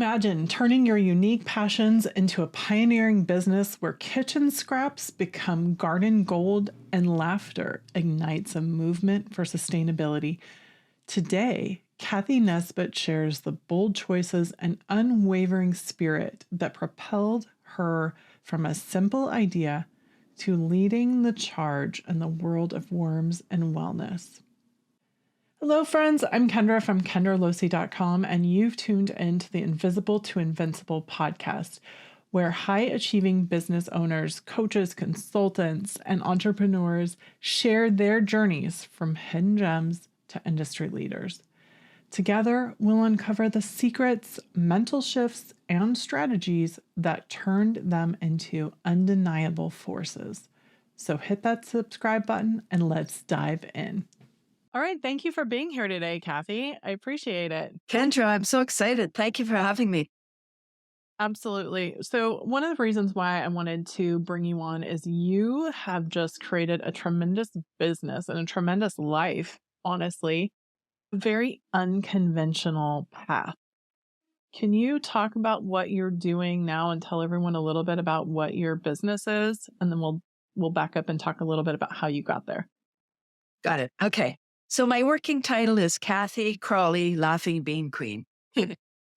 Imagine turning your unique passions into a pioneering business where kitchen scraps become garden gold and laughter ignites a movement for sustainability. Today, Cathy Nesbitt shares the bold choices and unwavering spirit that propelled her from a simple idea to leading the charge in the world of worms and wellness. Hello, friends. I'm Kendra from KendraLosee.com, and you've tuned into the Invisible to Invincible podcast, where high-achieving business owners, coaches, consultants, and entrepreneurs share their journeys from hidden gems to industry leaders. Together, we'll uncover the secrets, mental shifts, and strategies that turned them into undeniable forces. So hit that subscribe button and let's dive in. All right. Thank you for being here today, Cathy. I appreciate it. Kendra, I'm so excited. Thank you for having me. Absolutely. So one of the reasons why I wanted to bring you on is you have just created a tremendous business and a tremendous life, honestly, a very unconventional path. Can you talk about what you're doing now and tell everyone a little bit about what your business is? And then we'll back up and talk a little bit about how you got there. Got it. Okay. So my working title is Cathy Crawly, Laughing Bean Queen.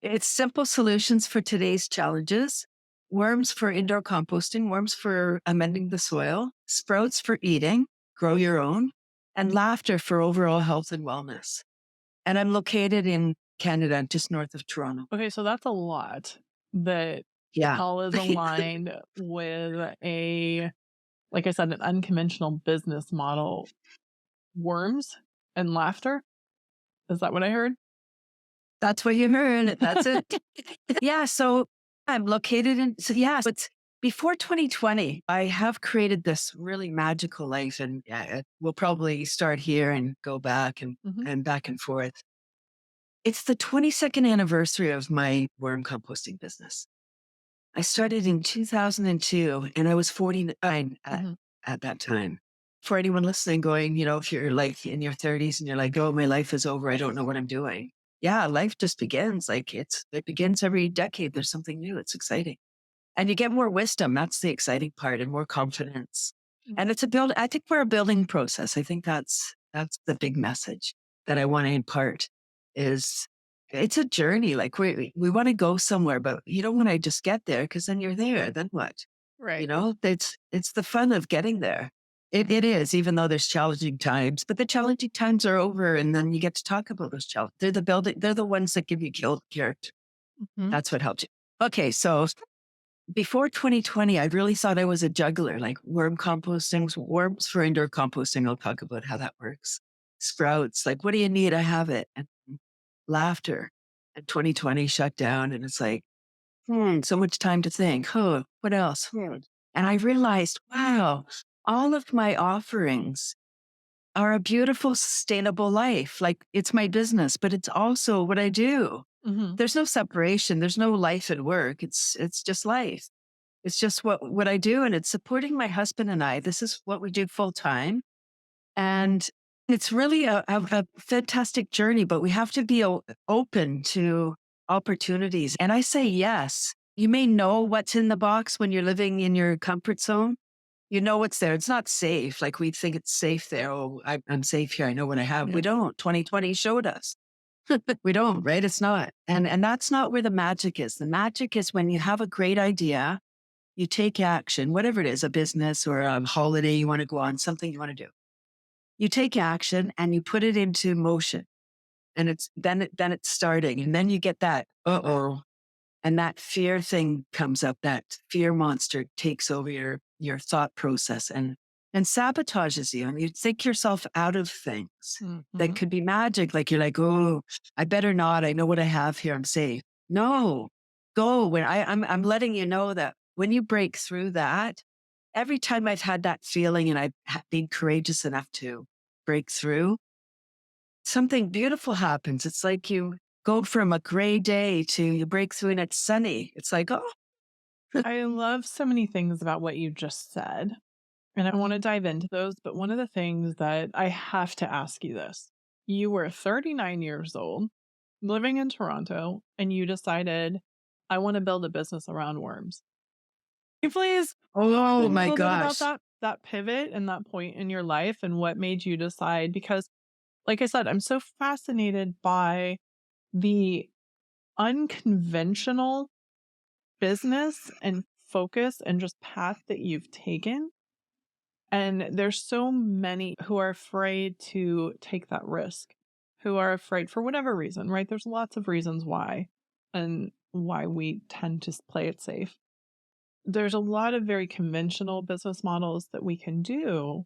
It's simple solutions for today's challenges. Worms for indoor composting, worms for amending the soil, sprouts for eating, grow your own, and laughter for overall health and wellness. And I'm located in Canada, just north of Toronto. Okay, so that's a lot that all is aligned with like I said, an unconventional business model. Worms and laughter? Is that what I heard? That's what you heard. That's it. Yeah. So I'm located it's before 2020. I have created this really magical life, and we'll probably start here and go back and back and forth. It's the 22nd anniversary of my worm composting business. I started in 2002 and I was 49 at that time. For anyone listening going, if you're like in your 30s and you're like, oh, my life is over, I don't know what I'm doing. Yeah, life just begins. It begins every decade. There's something new. It's exciting. And you get more wisdom. That's the exciting part, and more confidence. And I think we're a building process. I think that's the big message that I want to impart is it's a journey. Like we want to go somewhere, but you don't want to just get there because then you're there. Then what? Right. It's the fun of getting there. It is, even though there's challenging times, but the challenging times are over, and then you get to talk about those challenges. They're the ones that give you character. That's what helps you. Okay, so before 2020, I really thought I was a juggler, like worm composting, worms for indoor composting. I'll talk about how that works. Sprouts, like, what do you need? I have it. And laughter. And 2020 shut down, and it's like, so much time to think. Oh, what else? And I realized, wow, all of my offerings are a beautiful, sustainable life. Like, it's my business, but it's also what I do. There's no separation. There's no life and work. It's just life. It's just what I do. And it's supporting my husband and I. This is what we do full time. And it's really a fantastic journey, but we have to be open to opportunities. And I say yes. You may know what's in the box when you're living in your comfort zone. You know what's there. It's not safe. Like we think it's safe there. Oh, I'm safe here. I know what I have. Yeah. We don't. 2020 showed us. We don't, right? It's not. And that's not where the magic is. The magic is when you have a great idea, you take action, whatever it is, a business or a holiday you want to go on, something you want to do. You take action and you put it into motion. And it's starting. And then you get that, and that fear thing comes up. That fear monster takes over your thought process and sabotages you. And you think yourself out of things that could be magic. Like you're like, oh, I better not. I know what I have here. I'm safe. No, go. When I'm letting you know that when you break through that, every time I've had that feeling and I've been courageous enough to break through, something beautiful happens. It's like you go from a gray day to you break through and it's sunny. It's like, oh. I love so many things about what you just said. And I want to dive into those. But one of the things that I have to ask you this, you were 39 years old, living in Toronto, and you decided I want to build a business around worms. Can you please Oh tell me a my little bit about gosh. that pivot and that point in your life and what made you decide? Because, like I said, I'm so fascinated by the unconventional business and focus and just path that you've taken. And there's so many who are afraid to take that risk, who are afraid for whatever reason, right? There's lots of reasons why and why we tend to play it safe. There's a lot of very conventional business models that we can do.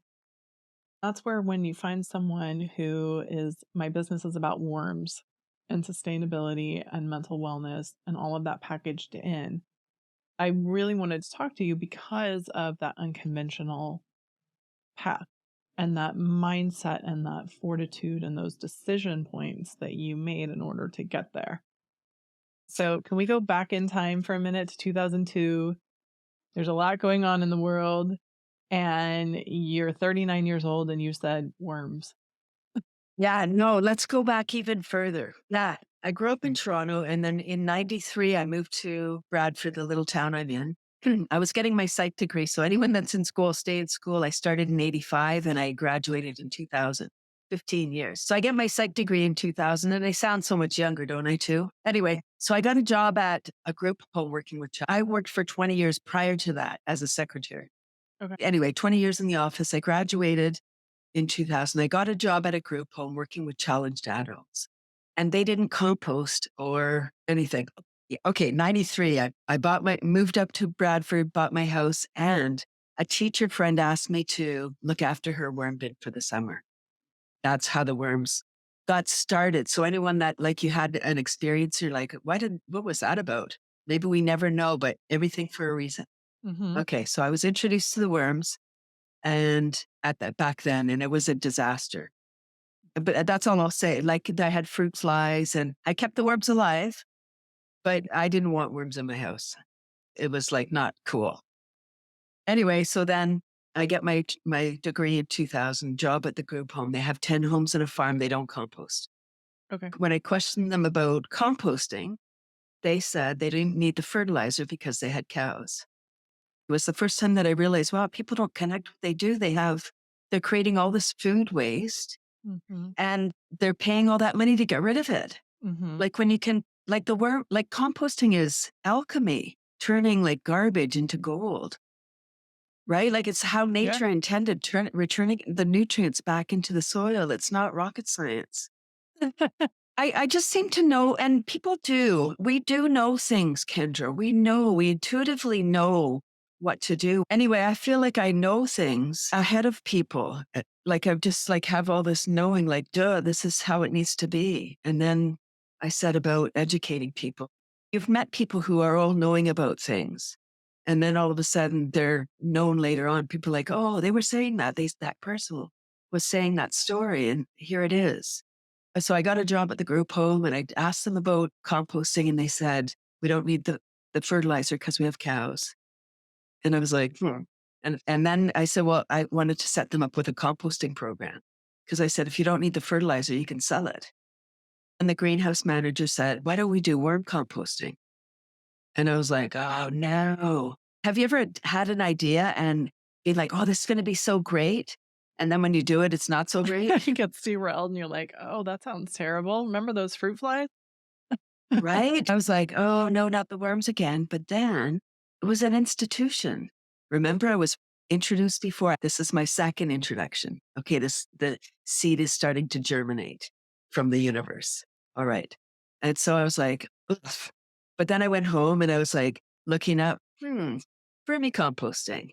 That's where when you find someone who is, my business is about worms and sustainability and mental wellness and all of that packaged in, I really wanted to talk to you because of that unconventional path and that mindset and that fortitude and those decision points that you made in order to get there. So, can we go back in time for a minute to 2002? There's a lot going on in the world, and you're 39 years old, and you said worms. Yeah, no, let's go back even further. Yeah, I grew up in Toronto, and then in 93, I moved to Bradford, the little town I'm in. I was getting my psych degree. So anyone that's in school, stay in school. I started in 85 and I graduated in 2000, 15 years. So I get my psych degree in 2000 and I sound so much younger, don't I too? Anyway, so I got a job at a group home working with children. I worked for 20 years prior to that as a secretary. Okay. Anyway, 20 years in the office. I graduated in 2000. I got a job at a group home working with challenged adults, and they didn't compost or anything. Okay, 93, I moved up to Bradford, bought my house, and a teacher friend asked me to look after her worm bin for the summer. That's how the worms got started. So anyone that like you had an experience, you're like, what was that about? Maybe we never know, but everything for a reason. Mm-hmm. Okay, so I was introduced to the worms and at that back then, and it was a disaster. But that's all I'll say. Like I had fruit flies and I kept the worms alive, but I didn't want worms in my house. It was like not cool. Anyway, so then I get my degree in 2000, job at the group home. They have 10 homes and a farm. They don't compost. Okay. When I questioned them about composting, they said they didn't need the fertilizer because they had cows. It was the first time that I realized, wow, people don't connect what they do. They're creating all this food waste Mm-hmm. and they're paying all that money to get rid of it. Mm-hmm. Like when you can, like the worm, like composting is alchemy, turning like garbage into gold, right? Like it's how nature intended, returning the nutrients back into the soil. It's not rocket science. I just seem to know, and people do. We do know things, Kendra. We intuitively know what to do. Anyway, I feel like I know things ahead of people. Like I've just like have all this knowing, like, duh, this is how it needs to be. And then I said about educating people. You've met people who are all knowing about things. And then all of a sudden they're known later on. People are like, oh, they were saying that. That person was saying that story. And here it is. So I got a job at the group home and I asked them about composting and they said, we don't need the fertilizer because we have cows. And I was like, And then I said, well, I wanted to set them up with a composting program because I said, if you don't need the fertilizer, you can sell it. And the greenhouse manager said, why don't we do worm composting? And I was like, oh no. Have you ever had an idea and be like, oh, this is going to be so great? And then when you do it, it's not so great. It gets derailed and you're like, oh, that sounds terrible. Remember those fruit flies? Right? I was like, oh, no, not the worms again. But then it was an institution. Remember, I was introduced before. This is my second introduction. Okay, the seed is starting to germinate from the universe. All right. And so I was like, ugh. But then I went home and I was like looking up, vermicomposting.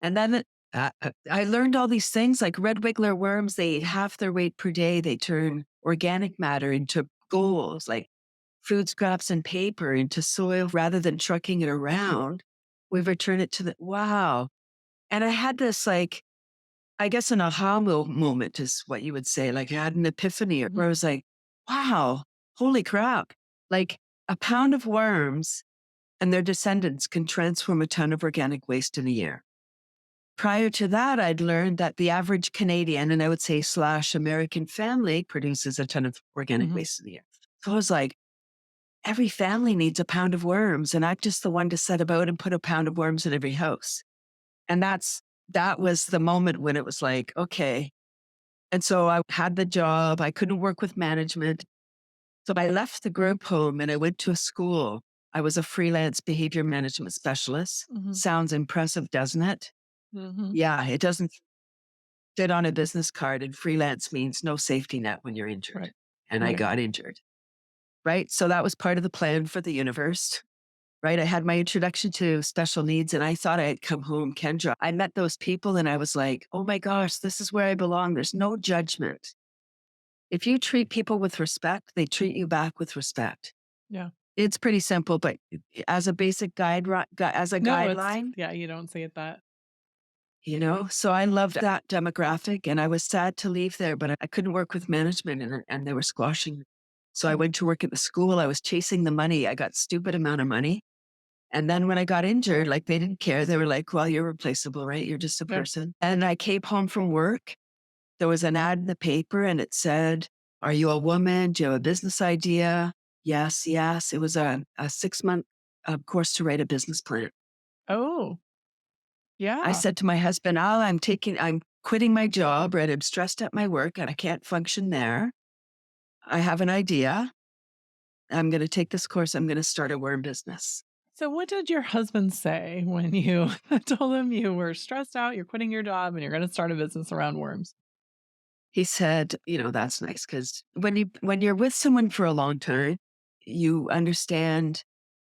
And then I learned all these things like red wiggler worms. They eat half their weight per day. They turn organic matter into gold, like food scraps and paper into soil rather than trucking it around. We return it to wow. And I had this like, I guess an aha moment is what you would say. Like I had an epiphany where I was like, wow, holy crap. Like a pound of worms and their descendants can transform a ton of organic waste in a year. Prior to that, I'd learned that the average Canadian, and I would say / American family produces a ton of organic waste in a year. So I was like, every family needs a pound of worms. And I'm just the one to set about and put a pound of worms in every house. And that was the moment when it was like, okay. And so I had the job. I couldn't work with management. So I left the group home and I went to a school. I was a freelance behavior management specialist. Mm-hmm. Sounds impressive, doesn't it? Mm-hmm. Yeah, it doesn't fit on a business card. And freelance means no safety net when you're injured. Right. And I got injured. Right. So that was part of the plan for the universe. Right. I had my introduction to special needs and I thought I'd come home, Kendra. I met those people and I was like, oh my gosh, this is where I belong. There's no judgment. If you treat people with respect, they treat you back with respect. Yeah. It's pretty simple, but as a basic guideline, you don't see it that. So I loved that demographic and I was sad to leave there, but I couldn't work with management and they were squashing me. So I went to work at the school. I was chasing the money. I got stupid amount of money. And then when I got injured, like they didn't care. They were like, well, you're replaceable, right? You're just a person. And I came home from work. There was an ad in the paper and it said, are you a woman? Do you have a business idea? Yes. It was a 6-month course to write a business plan. Oh, yeah. I said to my husband, I'm quitting my job, right? I'm stressed at my work and I can't function there. I have an idea. I'm going to take this course. I'm going to start a worm business. So what did your husband say when you told him you were stressed out, you're quitting your job and you're going to start a business around worms? He said, that's nice because when you're with someone for a long time, you understand.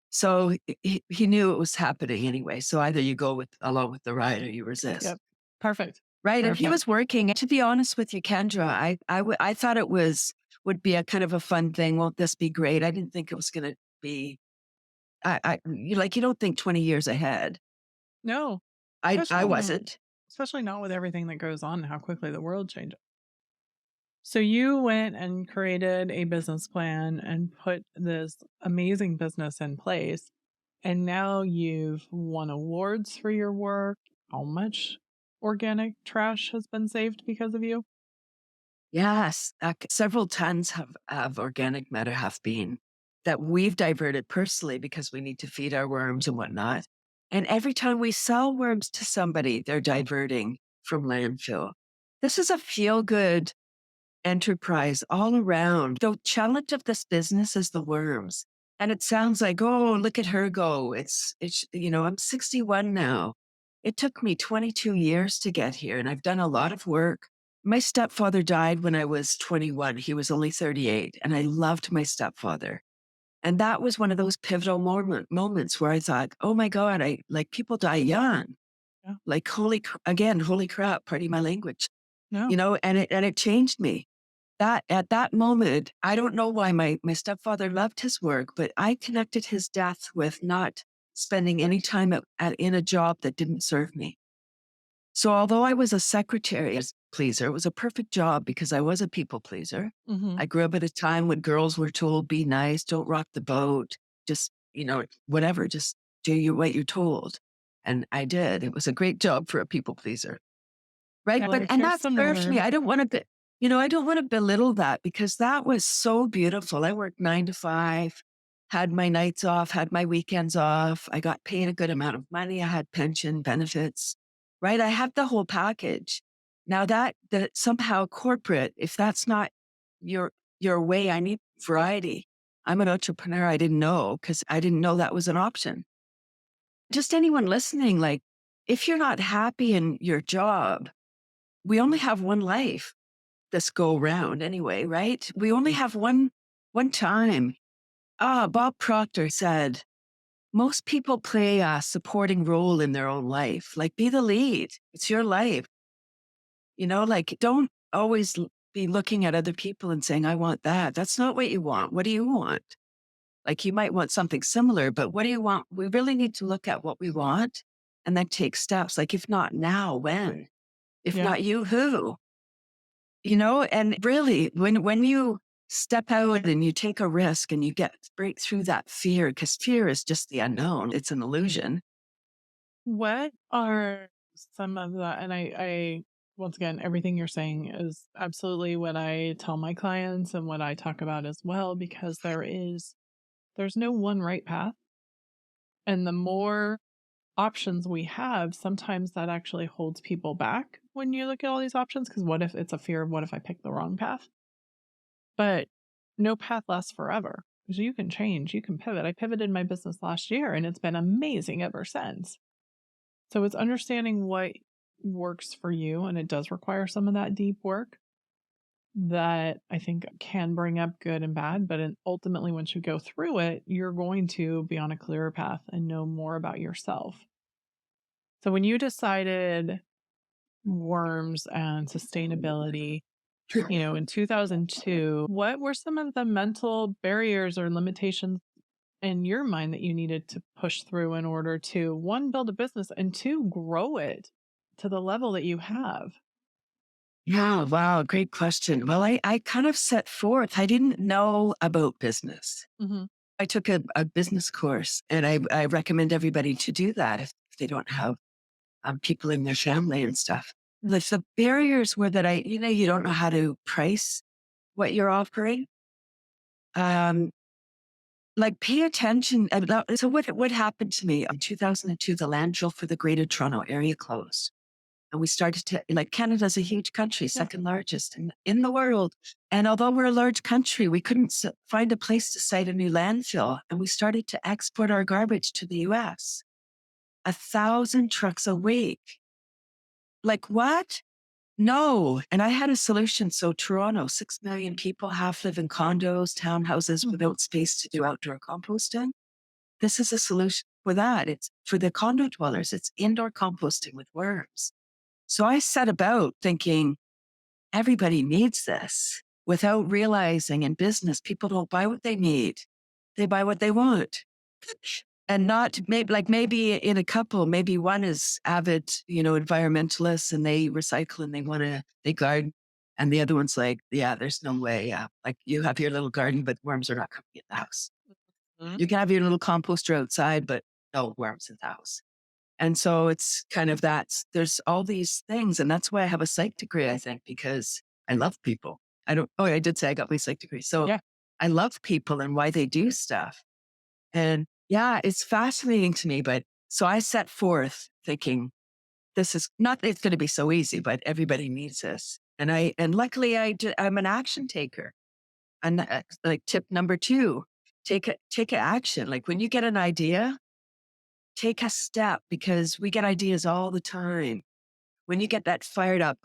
So he knew it was happening anyway. So either you go along with the ride or you resist. Yep. Perfect. Right. And he was working. To be honest with you, Kendra, I thought it would be a kind of a fun thing. Won't this be great? I didn't think it was going to be. You don't think 20 years ahead. No, I wasn't. Especially not with everything that goes on and how quickly the world changes. So you went and created a business plan and put this amazing business in place. And now you've won awards for your work. How much organic trash has been saved because of you? Yes, several tons of organic matter have been that we've diverted personally because we need to feed our worms and whatnot. And every time we sell worms to somebody, they're diverting from landfill. This is a feel-good enterprise all around. The challenge of this business is the worms. And it sounds like, oh, look at her go. It's I'm 61 now. It took me 22 years to get here and I've done a lot of work. My stepfather died when I was 21. He was only 38 and I loved my stepfather. And that was one of those pivotal moments where I thought, oh my God, people die young. Yeah. Like, holy crap, pardon my language. No. And it changed me. That at that moment, I don't know why my stepfather loved his work, but I connected his death with not spending any time in a job that didn't serve me. So although I was a secretary pleaser, it was a perfect job because I was a people pleaser. Mm-hmm. I grew up at a time when girls were told, be nice, don't rock the boat, just, whatever, just do what you're told. And I did. It was a great job for a people pleaser. Right. Yeah, And that served me. I don't want to belittle that because that was so beautiful. I worked 9 to 5, had my nights off, had my weekends off. I got paid a good amount of money. I had pension benefits, right? I had the whole package. Now that somehow corporate, if that's not your way, I need variety. I'm an entrepreneur. I didn't know because I didn't know that was an option. Just anyone listening, like if you're not happy in your job, we only have one life this go round anyway, right? We only have one time. Bob Proctor said, most people play a supporting role in their own life. Like be the lead. It's your life. Don't always be looking at other people and saying, I want that. That's not what you want. What do you want? Like you might want something similar, but what do you want? We really need to look at what we want and then take steps. Like if not now, when? If not you, who? And really when you step out and you take a risk and you break through that fear, because fear is just the unknown. It's an illusion. What are some of the, and I once again, everything you're saying is absolutely what I tell my clients and what I talk about as well, because there is There's no one right path. And the more options we have, sometimes that actually holds people back when you look at all these options. Because what if it's a fear of what if I pick the wrong path? But no path lasts forever because you can change, you can pivot. I pivoted my business last year and it's been amazing ever since. So it's understanding what works for you. And it does require some of that deep work that I think can bring up good and bad. But ultimately, once you go through it, you're going to be on a clearer path and know more about yourself. So when you decided worms and sustainability, in 2002, what were some of the mental barriers or limitations in your mind that you needed to push through in order to, one, build a business and two, grow it to the level that you have? Yeah, wow, great question. Well, I kind of set forth, I didn't know about business. Mm-hmm. I took a business course, and I recommend everybody to do that if they don't have people in their family and stuff. The barriers were that you don't know how to price what you're offering. Like pay attention. So what happened to me in 2002, the landfill for the Greater Toronto area closed. And we started to, like, Canada's a huge country, second largest in the world. And although we're a large country, we couldn't find a place to site a new landfill. And we started to export our garbage to the US. 1,000 trucks a week. Like what? No. And I had a solution. So Toronto, 6 million people, half live in condos, townhouses without space to do outdoor composting. This is a solution for that. It's for the condo dwellers. It's indoor composting with worms. So I set about thinking everybody needs this without realizing in business, people don't buy what they need. They buy what they want. And not maybe in a couple, maybe one is avid, environmentalists and they recycle and they garden. And the other one's like, yeah, there's no way. Like you have your little garden, but worms are not coming in the house. Mm-hmm. You can have your little composter outside, but no worms in the house. And so it's kind of there's all these things. And that's why I have a psych degree, I think, because I love people. I did say I got my psych degree. So yeah. I love people and why they do stuff. And yeah, it's fascinating to me. But so I set forth thinking, this is not, it's going to be so easy, but everybody needs this. And luckily I'm an action taker. And like tip number 2, take action. Like when you get an idea, take a step, because we get ideas all the time. When you get that fired up,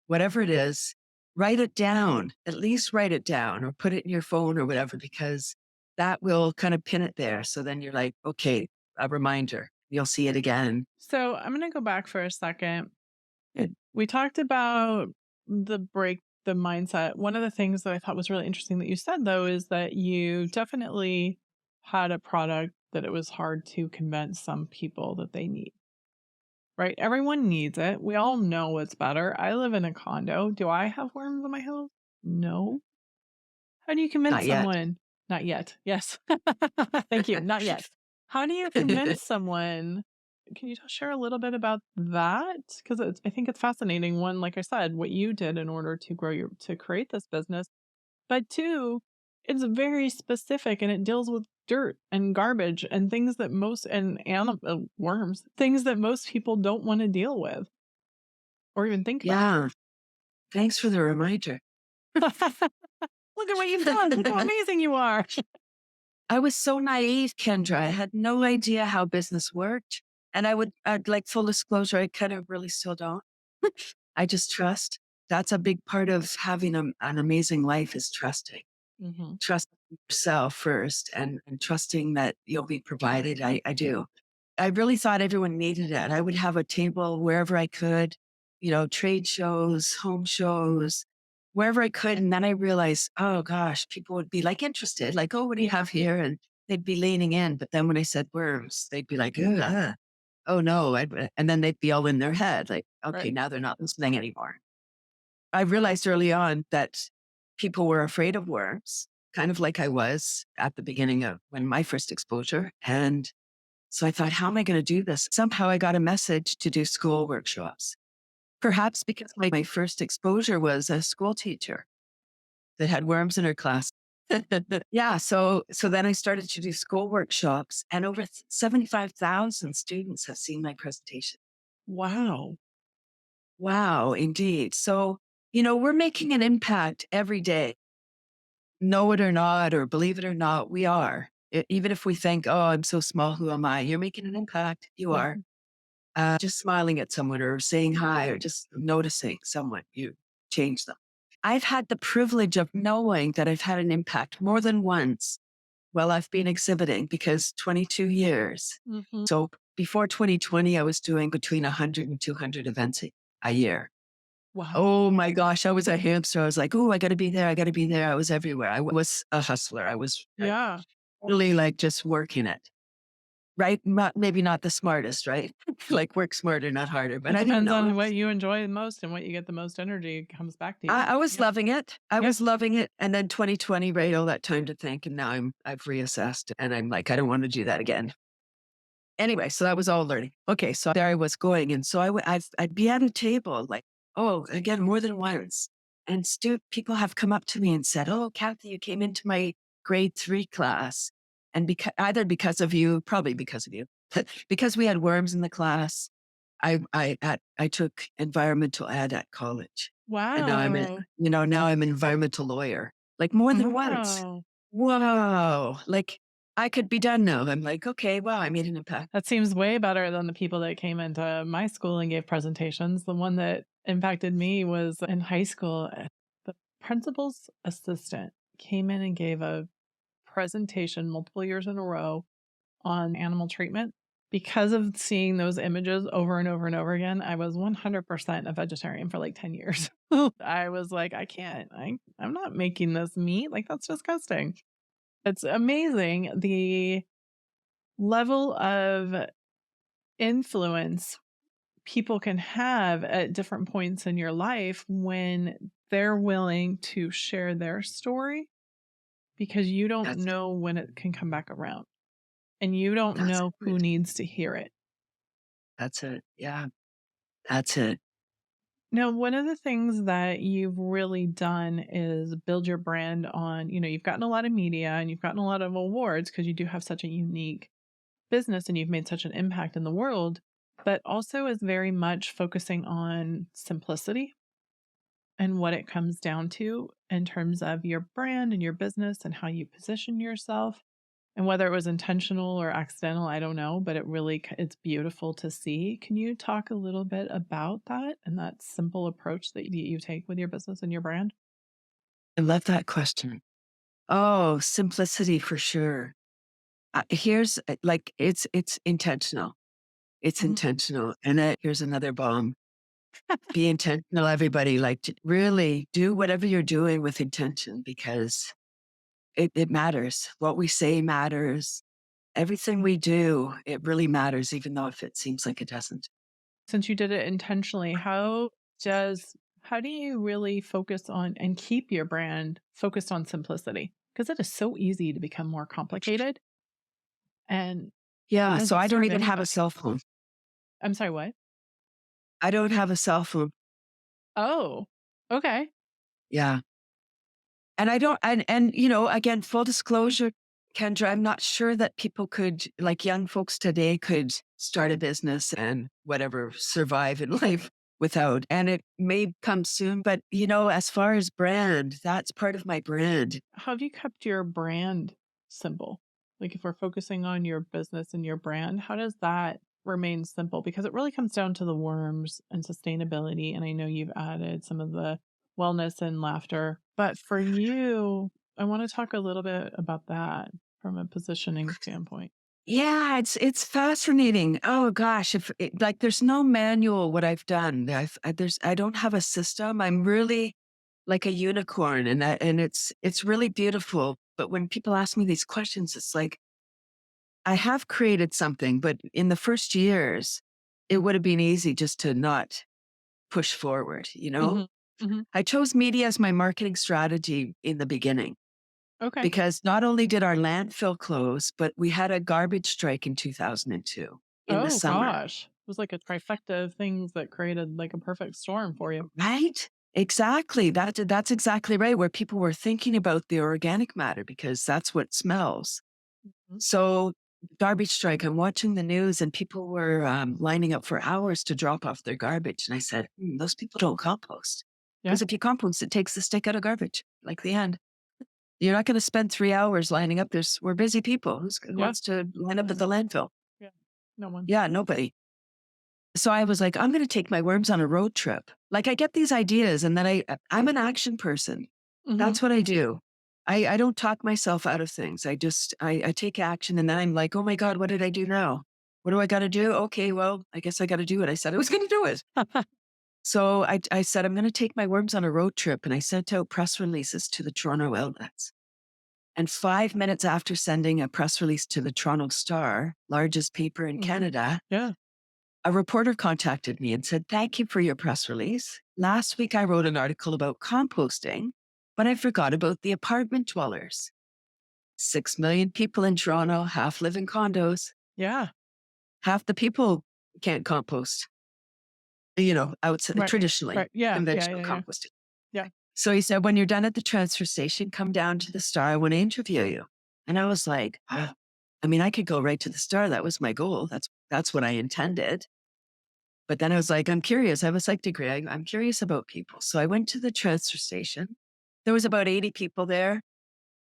whatever it is, write it down, at least write it down or put it in your phone or whatever, because that will kind of pin it there. So then you're like, okay, a reminder, you'll see it again. So I'm going to go back for a second. Good. We talked about the mindset. One of the things that I thought was really interesting that you said, though, is that you definitely had a product that it was hard to convince some people that they need. Right? Everyone needs it. We all know it's better. I live in a condo. Do I have worms on my house? No. How do you convince someone? Not yet. Yes. Thank you. Not yet. How do you convince someone? Can you share a little bit about that? Because I think it's fascinating. One, like I said, what you did in order to to create this business. But two, it's very specific and it deals with dirt and garbage and things that worms, things that most people don't want to deal with or even think about. Yeah. Thanks for the reminder. Look at what you've done. How amazing you are. I was so naive, Kendra. I had no idea how business worked. And I'd like full disclosure, I kind of really still don't. I just trust. That's a big part of having an amazing life is trusting. Mm-hmm. Trusting yourself first and trusting that you'll be provided. I do. I really thought everyone needed it. I would have a table wherever I could, trade shows, home shows, wherever I could. And then I realized, oh gosh, people would be like interested, like, oh, what do you have here? And they'd be leaning in. But then when I said worms, they'd be like, oh no. And then they'd be all in their head, like, okay, right. Now they're not listening anymore. I realized early on that people were afraid of worms, kind of like I was at the beginning of when my first exposure. And so I thought, how am I going to do this? Somehow I got a message to do school workshops. Perhaps because my first exposure was a school teacher that had worms in her class. Yeah. So then I started to do school workshops, and over 75,000 students have seen my presentation. Wow. Wow, indeed. So, we're making an impact every day. Know it or not, or believe it or not, we are. Even if we think, oh, I'm so small, who am I? You're making an impact. You Yeah. are. Just smiling at someone or saying hi or just noticing someone, you change them. I've had the privilege of knowing that I've had an impact more than once while I've been exhibiting, because 22 years. Mm-hmm. So before 2020, I was doing between 100 and 200 events a year. Wow. Oh my gosh, I was a hamster. I was like, oh, I got to be there. I got to be there. I was everywhere. I was a hustler. I was Yeah. really like just working it. Right? Maybe not the smartest, right? Like work smarter, not harder, but It I didn't depends know. on what you enjoy the most and what you get the most energy comes back to you. I was Yep. loving it. I Yep. was loving it. And then 2020, right? All that time to think. And now I've reassessed and I'm like, I don't want to do that again. Anyway, so that was all learning. Okay. So there I was going. And so I'd be at a table like, oh, again, more than once. And people have come up to me and said, oh, Cathy, you came into my grade 3 class. And either because of you, probably because of you, because we had worms in the class. I took environmental ed at college. And now Wow. now I'm an environmental lawyer, like more than once. Wow. Whoa. Like I could be done now. I'm like, okay, wow, I made an impact. That seems way better than the people that came into my school and gave presentations. The one that impacted me was in high school. The principal's assistant came in and gave a presentation multiple years in a row on animal treatment. Because of seeing those images over and over and over again, I was 100% a vegetarian for like 10 years. I was like, I can't, I'm not making this meat. Like, that's disgusting. It's amazing the level of influence people can have at different points in your life when they're willing to share their story, because you don't That's know when it can come back around and you don't that's know who it. needs to hear it. That's it. Yeah. That's it. Now, one of the things that you've really done is build your brand on, you've gotten a lot of media and you've gotten a lot of awards because you do have such a unique business and you've made such an impact in the world, but also is very much focusing on simplicity and what it comes down to in terms of your brand and your business and how you position yourself. And whether it was intentional or accidental, I don't know, but it's beautiful to see. Can you talk a little bit about that and that simple approach that you take with your business and your brand? I love that question. Oh, simplicity for sure. Here's like, it's intentional. It's Mhm. intentional. And here's another bomb. Be intentional, everybody. Like really do whatever you're doing with intention, because it matters. What we say matters. Everything we do, it really matters, even though if it seems like it doesn't. Since you did it intentionally, how do you really focus on and keep your brand focused on simplicity? Because it is so easy to become more complicated. And how Yeah. does So it I don't serve even have a anybody? cell phone. I'm sorry, what? I don't have a cell phone. Oh, okay. Yeah. And I don't, and, again, full disclosure, Kendra, I'm not sure that people could, like young folks today, could start a business and whatever, survive in life without. And it may come soon, but, as far as brand, that's part of my brand. How have you kept your brand simple? Like, if we're focusing on your business and your brand, how does that remain simple? Because it really comes down to the worms and sustainability. And I know you've added some of the wellness and laughter. But for you, I want to talk a little bit about that from a positioning standpoint. Yeah, it's fascinating. Oh gosh, like there's no manual what I've done. I don't have a system. I'm really like a unicorn, and it's really beautiful. But when people ask me these questions, it's like I have created something, but in the first years, it would have been easy just to not push forward, Hmm. Hmm. I chose media as my marketing strategy in the beginning, Okay. because not only did our landfill close, but we had a garbage strike in 2002 in the Oh, summer, gosh. It was like a trifecta of things that created like a perfect storm for you. right? Exactly. That's exactly right. Where people were thinking about the organic matter because that's what smells. Mhm. So garbage strike, I'm watching the news and people were lining up for hours to drop off their garbage. And I said, those people don't compost. Yeah. Because if you compost, it takes the stick out of garbage, like the end. You're not going to spend 3 hours lining up. We're busy people. Who Yeah. wants to line up at the landfill? Yeah. No one. Yeah, nobody. So I was like, I'm going to take my worms on a road trip. Like I get these ideas and then I'm an action person. Mhm. That's what I do. I don't talk myself out of things. I take action and then I'm like, oh my God, what did I do now? What do I got to do? Okay, well, I guess I got to do it. I said I was going to do it. So I said, I'm going to take my worms on a road trip. And I sent out press releases to the Toronto outlets. And 5 minutes after sending a press release to the Toronto Star, largest paper in Canada, Yeah. a reporter contacted me and said, thank you for your press release. Last week, I wrote an article about composting, but I forgot about the apartment dwellers. 6 million people in Toronto, half live in condos. Yeah. Half the people can't compost, outside Right. traditionally, Right. Yeah. conventional Yeah. composting. Yeah. So he said, when you're done at the transfer station, come down to the Star. I want to interview you. And I was like, I mean, I could go right to the Star. That was my goal. That's what I intended. But then I was like, I'm curious. I have a psych degree. I'm curious about people. So I went to the transfer station. There was about 80 people there.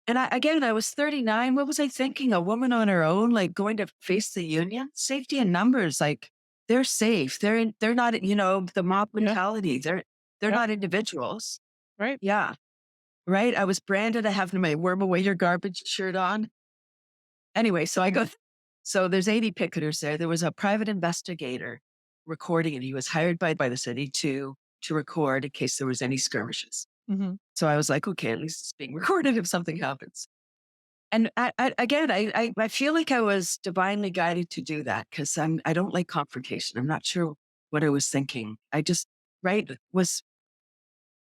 And I was 39. What was I thinking? A woman on her own, like going to face the union? Safety in numbers, like they're safe. They're not, the mob Yeah. mentality. They're Yeah. not individuals. Right. Yeah. Right. I was branded. I have my worm away your garbage shirt on. Anyway, so there's 80 picketers there. There was a private investigator recording, and he was hired by the city to record in case there was any skirmishes. Mm-hmm. So I was like, okay, at least it's being recorded if something happens. And I feel like I was divinely guided to do that because I don't like confrontation. I'm not sure what I was thinking. I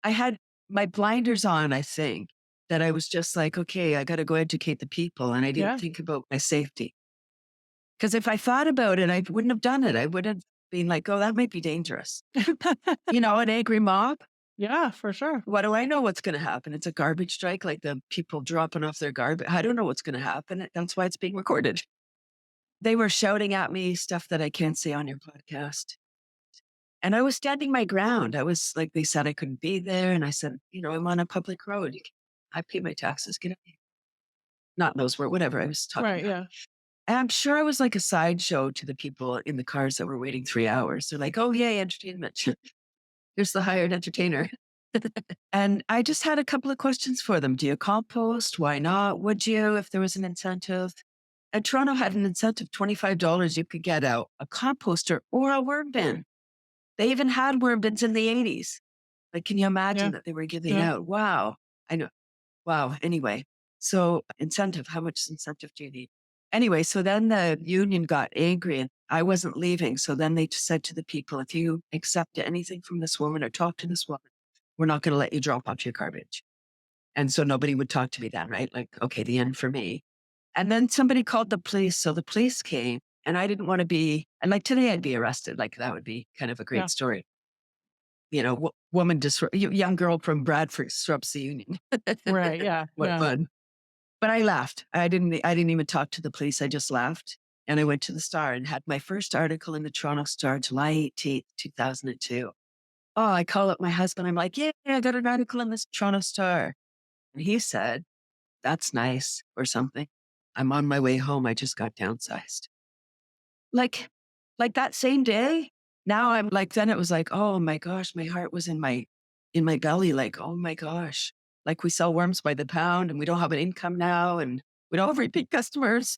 had my blinders on, I think, that I was just like, okay, I got to go educate the people. And I didn't think about my safety. Because if I thought about it, I wouldn't have done it. I would have been like, oh, that might be dangerous. An angry mob. Yeah, for sure. What do I know what's going to happen? It's a garbage strike, like the people dropping off their garbage. I don't know what's going to happen. That's why it's being recorded. They were shouting at me stuff that I can't say on your podcast. And I was standing my ground. I was like, they said I couldn't be there. And I said, I'm on a public road. I pay my taxes. Get out. Not those words, whatever I was talking Right. about. Yeah. And I'm sure I was like a sideshow to the people in the cars that were waiting 3 hours. They're like, oh, yay, entertainment. Here's the hired entertainer. And I just had a couple of questions for them. Do you compost? Why not? Would you if there was an incentive? And Toronto had an incentive, $25. You could get out a composter or a worm bin. They even had worm bins in the 80s. Like, can you imagine that they were giving out? Wow. I know. Wow. Anyway, so incentive, how much incentive do you need? Anyway, so then the union got angry and I wasn't leaving. So then they said to the people, if you accept anything from this woman or talk to this woman, we're not going to let you drop off your garbage. And so nobody would talk to me then, right? Like, okay, the end for me. And then somebody called the police. So the police came and I didn't want to be, and like today I'd be arrested. Like that would be kind of a great story. Woman, young girl from Bradford disrupts the union. Right. Yeah. What fun. But I laughed. I didn't even talk to the police. I just laughed. And I went to the Star and had my first article in the Toronto Star, July 18th, 2002. Oh, I call up my husband. I'm like, yeah, I got an article in this Toronto Star. And he said, that's nice or something. I'm on my way home. I just got downsized. Like that same day. Now I'm like, then it was like, oh my gosh, my heart was in my belly. Like, oh my gosh, like we sell worms by the pound and we don't have an income now and we don't have repeat customers.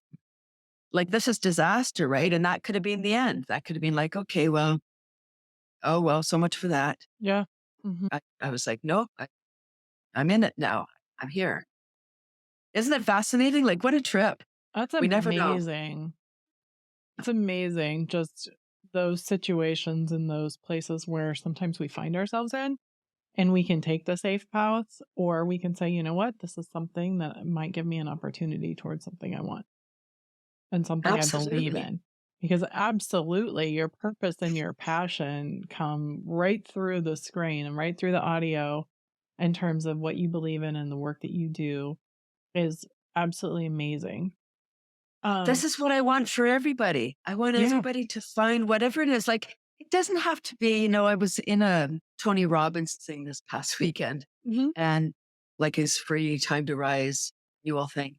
Like this is disaster, right? And that could have been the end. That could have been like, okay, well, oh, well, so much for that. Yeah. Mm-hmm. I was like, no, I'm in it now. I'm here. Isn't it fascinating? Like what a trip. That's We never know. amazing. It's amazing. Just those situations and those places where sometimes we find ourselves in and we can take the safe paths, or we can say, you know what, this is something that might give me an opportunity towards something I want and something I believe in. because absolutely your purpose and your passion come right through the screen and right through the audio in terms of what you believe in and the work that you do is absolutely amazing. This is what I want for everybody. I want Yeah. everybody to find whatever it is. Like, it doesn't have to be, I was in a Tony Robbins thing this past weekend, Mhm. and like his free time to rise annual thing.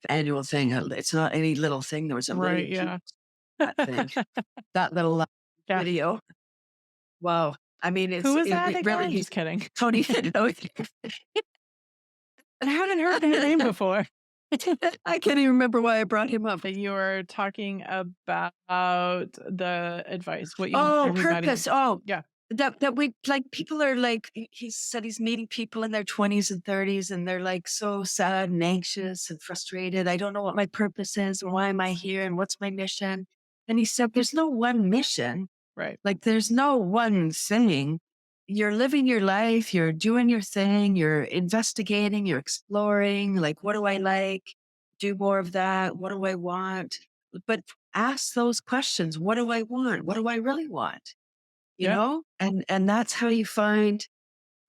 It's not any little thing. There was a Right. million Yeah. people, that thing, that little Yeah. video. Wow. I mean, Who was it that again? really, Just kidding. Tony, I hadn't heard His name it. before. I can't even remember why I brought him up. That you were talking about the advice, what you want Oh, everybody. purpose. Oh, Yeah. that we like, people are like, he said he's meeting people in their 20s and 30s, and they're like so sad and anxious and frustrated. I don't know what my purpose is, and why am I here, and what's my mission? And he said, there's no one mission. Right. Like, there's no one thing. You're living your life, you're doing your thing, you're investigating, you're exploring. Like, what do I like? Do more of that. What do I want? But ask those questions. What do I want? What do I really want? Yeah. And that's how you find.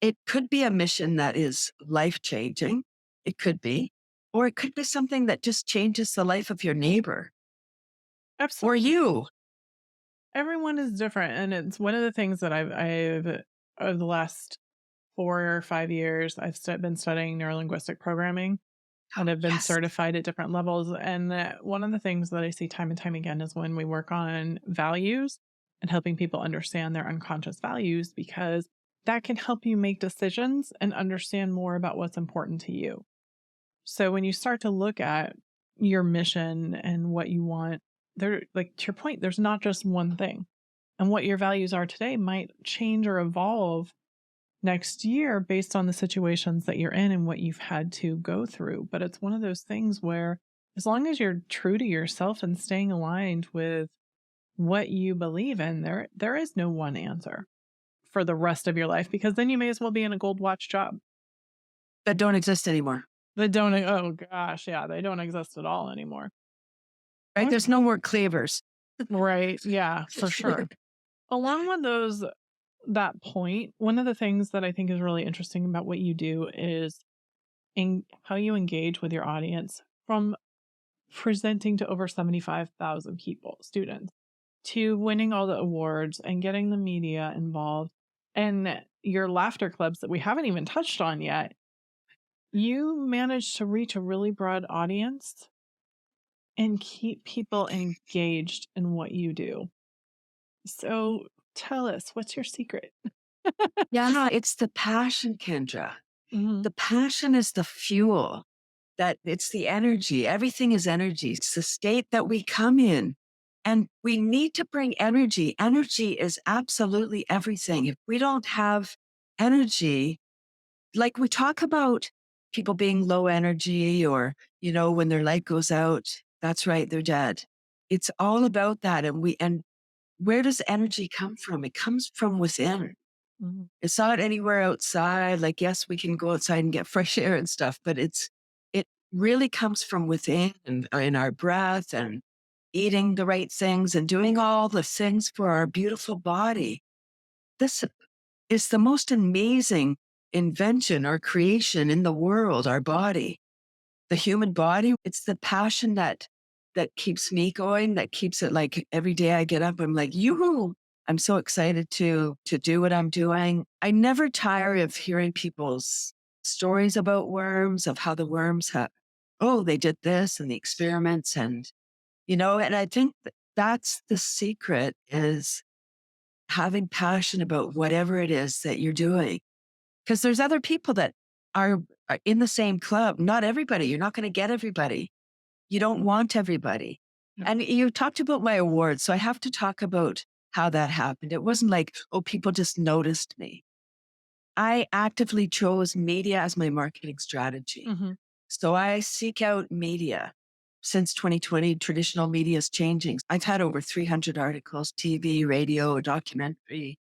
It could be a mission that is life changing. It could be, or it could be something that just changes the life of your neighbor or Absolutely. you. Everyone is different. And it's one of the things that I've over the last 4 or 5 years, I've been studying neurolinguistic programming and have been Yes. certified at different levels. And one of the things that I see time and time again is when we work on values and helping people understand their unconscious values, because that can help you make decisions and understand more about what's important to you. So when you start to look at your mission and what you want, there, like to your point, there's not just one thing. And what your values are today might change or evolve next year based on the situations that you're in and what you've had to go through. But it's one of those things where, as long as you're true to yourself and staying aligned with what you believe in, there is no one answer for the rest of your life, because then you may as well be in a gold watch job. That don't exist anymore. They don't, oh gosh, yeah, they don't exist at all anymore. Right? There's no more cleavers. Right. Yeah, for sure. Along with that point, one of the things that I think is really interesting about what you do is in how you engage with your audience, from presenting to over 75,000 people, students, to winning all the awards and getting the media involved, and your laughter clubs that we haven't even touched on yet. You manage to reach a really broad audience and keep people engaged in what you do. So tell us, what's your secret? Yeah, it's the passion, Kendra. Mhm. The passion is the fuel. That it's the energy. Everything is energy. It's the state that we come in. And we need to bring energy. Energy is absolutely everything. If we don't have energy, like we talk about people being low energy, or, when their light goes out, that's right, they're dead. It's all about that. And where does energy come from? It comes from within. Mhm. It's not anywhere outside. Like, yes, we can go outside and get fresh air and stuff, but it really comes from within, and in our breath and eating the right things and doing all the things for our beautiful body. This is the most amazing invention or creation in the world, our body, the human body. It's the passion that keeps me going, that keeps it, like, every day I get up, I'm like, yoo-hoo. I'm so excited to do what I'm doing. I never tire of hearing people's stories about worms, of how the worms have, oh, they did this and the experiments, and, and I think that's the secret, is having passion about whatever it is that you're doing. Because there's other people that are in the same club. Not everybody. You're not going to get everybody. You don't want everybody. No. And you talked about my awards. So I have to talk about how that happened. It wasn't like, oh, people just noticed me. I actively chose media as my marketing strategy. Mhm. So I seek out media. Since 2020, traditional media is changing. I've had over 300 articles, TV, radio, documentary,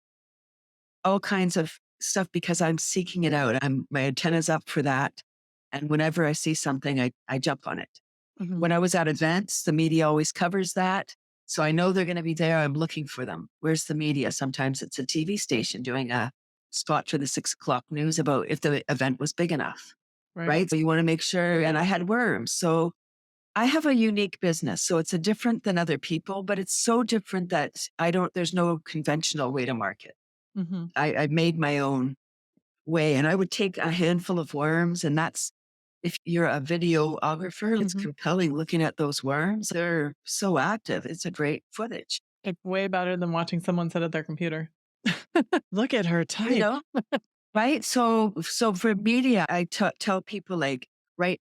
all kinds of stuff, because I'm seeking it out. My antenna's up for that. And whenever I see something, I jump on it. Mhm. When I was at events, the media always covers that. So I know they're going to be there. I'm looking for them. Where's the media? Sometimes it's a TV station doing a spot for the 6 o'clock news about if the event was big enough, right? So you want to make sure. And I had worms. So I have a unique business. So it's a different than other people, but it's so different that there's no conventional way to market. Mm-hmm. I made my own way, and I would take a handful of worms, and that's, if you're a videographer, it's compelling looking at those worms. They're so active. It's a great footage. It's way better than watching someone sit at their computer. Look at her type. You know, right? So for media, I tell people like, right,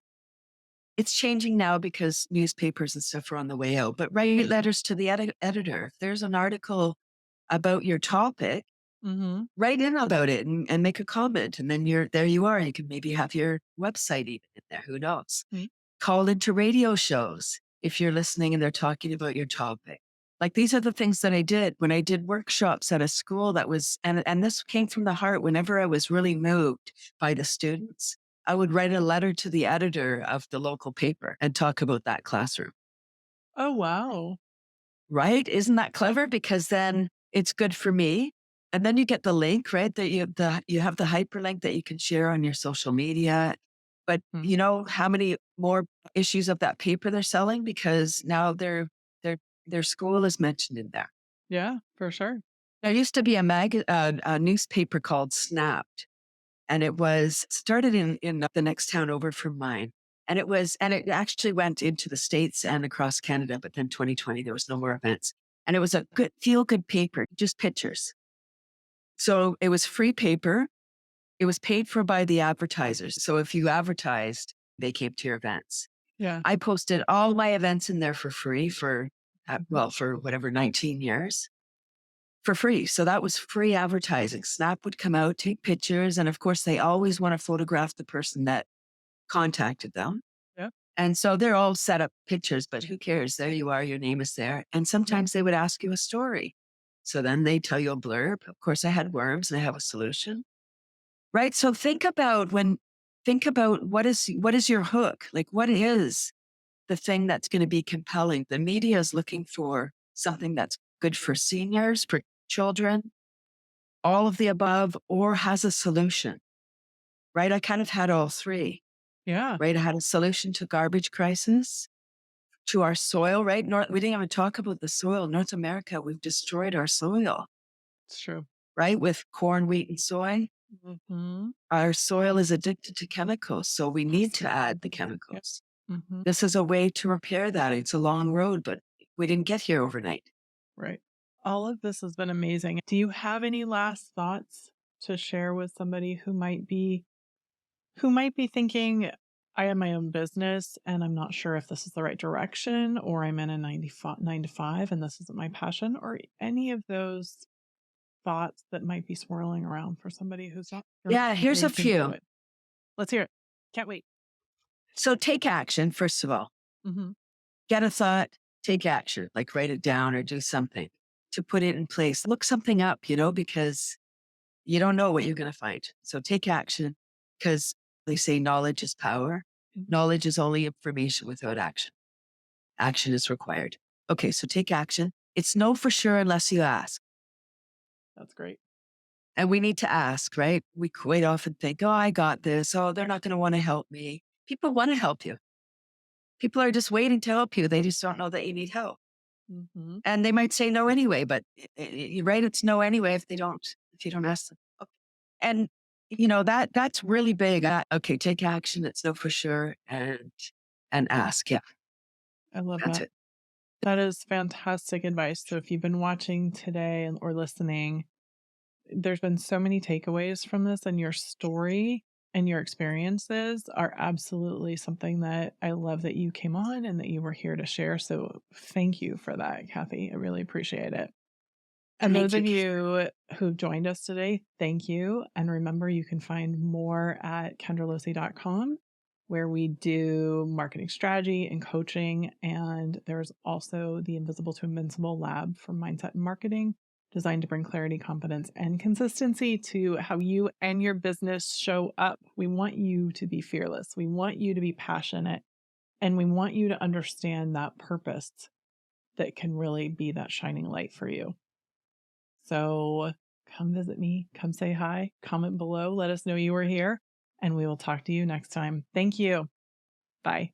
it's changing now because newspapers and stuff are on the way out, but write letters to the editor. If there's an article about your topic, write in about it and make a comment. And then there you are. You can maybe have your website even in there. Who knows? Call into radio shows if you're listening and they're talking about your topic. Like, these are the things that I did when I did workshops at a school that was, and this came from the heart. Whenever I was really moved by the students, I would write a letter to the editor of the local paper and talk about that classroom. Oh, wow. Right? Isn't that clever? Because then it's good for me. And then you get the link, right? That you have the hyperlink that you can share on your social media. But you know how many more issues of that paper they're selling because now their school is mentioned in there. Yeah, for sure. There used to be a newspaper called Snapped, and it was started in the next town over from mine. And it actually went into the States and across Canada. But then 2020, there was no more events. And it was a good, feel good paper, just pictures. So it was free paper. It was paid for by the advertisers. So if you advertised, they came to your events. Yeah. I posted all my events in there for free for whatever, 19 years for free. So that was free advertising. Snap would come out, take pictures. And of course, they always want to photograph the person that contacted them. Yeah. And so they're all set up pictures, but who cares? There you are. Your name is there. And sometimes they would ask you a story. So then they tell you a blurb. Of course, I had worms and I have a solution. Right. So think about what is your hook? Like, what is the thing that's going to be compelling? The media is looking for something that's good for seniors, for children, all of the above, or has a solution. Right. I kind of had all three. Yeah. Right. I had a solution to garbage crisis, to our soil, right? We didn't even talk about the soil. North America, we've destroyed our soil. It's true. Right? With corn, wheat, and soy. Our soil is addicted to chemicals, so we need to add the chemicals. This is a way to repair that. It's a long road, but we didn't get here overnight. Right. All of this has been amazing. Do you have any last thoughts to share with somebody who might be thinking, I have my own business and I'm not sure if this is the right direction, or I'm in a 9 to 5 and this isn't my passion, or any of those thoughts that might be swirling around for somebody who's not? Yeah, here's a few. Let's hear it. Can't wait. So take action, first of all. Get a thought, take action, like write it down or do something to put it in place. Look something up, because you don't know what you're going to find. So take action, because they say knowledge is power. Knowledge is only information without action. Action is required. Okay, so take action. It's no for sure unless you ask. That's great. And we need to ask, right? We quite often think, oh, I got this. Oh, they're not going to want to help me. People want to help you. People are just waiting to help you. They just don't know that you need help. And they might say no anyway, but you're right. It's no anyway if you don't ask them. Okay. And that's really big. Okay, take action. It's no for sure. And ask. Yeah. I love That's that. it. That is fantastic advice. So if you've been watching today or listening, there's been so many takeaways from this, and your story and your experiences are absolutely something that I love that you came on and that you were here to share. So thank you for that, Cathy. I really appreciate it. And those of you who joined us today, thank you. And remember, you can find more at kendralosee.com, where we do marketing strategy and coaching. And there's also the Invisible to Invincible lab for mindset and marketing, designed to bring clarity, confidence, and consistency to how you and your business show up. We want you to be fearless. We want you to be passionate. And we want you to understand that purpose that can really be that shining light for you. So come visit me, come say hi, comment below, let us know you were here, and we will talk to you next time. Thank you. Bye.